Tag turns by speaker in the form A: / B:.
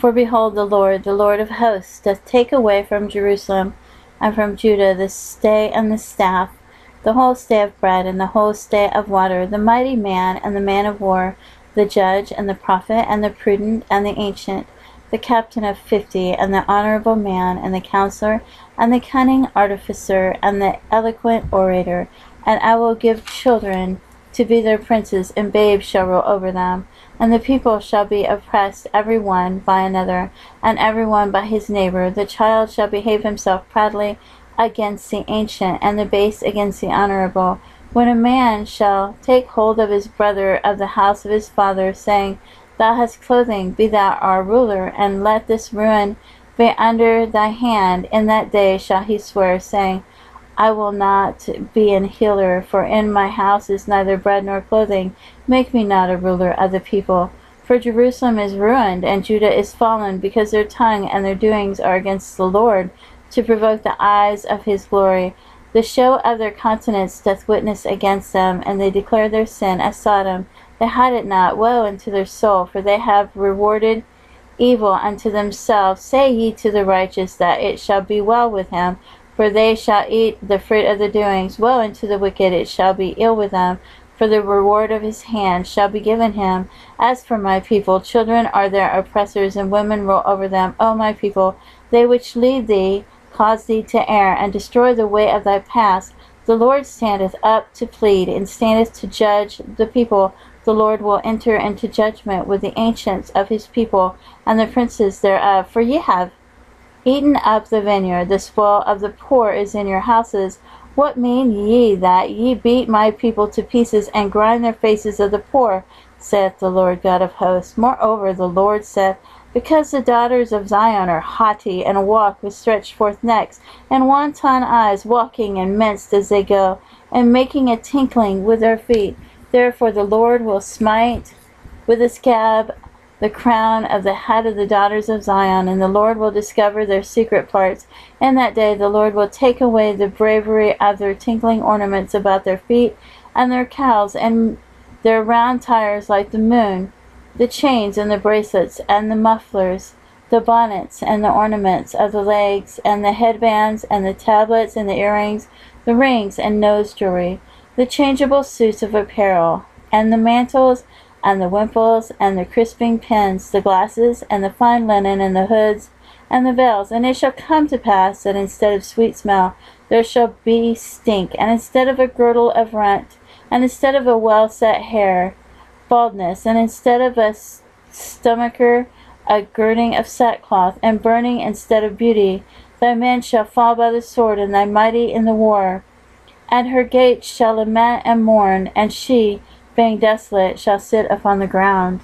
A: For behold, the Lord of hosts, doth take away from Jerusalem and from Judah the stay and the staff, the whole stay of bread and the whole stay of water, the mighty man and the man of war, the judge and the prophet and the prudent and the ancient, the captain of 50 and the honorable man and the counselor and the cunning artificer and the eloquent orator. And I will give children to be their princes, and babes shall rule over them. And the people shall be oppressed, every one by another, and every one by his neighbor. The child shall behave himself proudly against the ancient, and the base against the honorable. When a man shall take hold of his brother of the house of his father, saying, Thou hast clothing, be thou our ruler, and let this ruin be under thy hand, in that day shall he swear, saying, I will not be an healer, for in my house is neither bread nor clothing. Make me not a ruler of the people. For Jerusalem is ruined, and Judah is fallen, because their tongue and their doings are against the Lord, to provoke the eyes of his glory. The show of their countenance doth witness against them, and they declare their sin as Sodom. They hide it not. Woe unto their soul, for they have rewarded evil unto themselves. Say ye to the righteous that it shall be well with him, for they shall eat the fruit of the doings. Woe unto the wicked, it shall be ill with them, for the reward of his hand shall be given him. As for my people, children are their oppressors, and women rule over them. O my people, they which lead thee cause thee to err, and destroy the way of thy paths. The Lord standeth up to plead, and standeth to judge the people. The Lord will enter into judgment with the ancients of his people, and the princes thereof. For ye have eaten up the vineyard, the spoil of the poor is in your houses. What mean ye that ye beat my people to pieces, and grind their faces of the poor, saith the Lord God of hosts? Moreover, the Lord saith, Because the daughters of Zion are haughty, and walk with stretched forth necks, and wanton eyes, walking and minced as they go, and making a tinkling with their feet, therefore the Lord will smite with a scab the crown of the head of the daughters of Zion, and the Lord will discover their secret parts. In that day the Lord will take away the bravery of their tinkling ornaments about their feet, and their cowls, and their round tires like the moon, the chains and the bracelets, and the mufflers, the bonnets and the ornaments of the legs, and the headbands, and the tablets, and the earrings, the rings and nose jewelry, the changeable suits of apparel, and the mantles, and the wimples, and the crisping pins, the glasses, and the fine linen, and the hoods, and the veils. And it shall come to pass that instead of sweet smell there shall be stink, and instead of a girdle of rent, and instead of a well-set hair, baldness, and instead of a stomacher, a girding of sackcloth, and burning instead of beauty. Thy men shall fall by the sword, and thy mighty in the war. And her gates shall lament and mourn, and she, being desolate, shall sit upon the ground.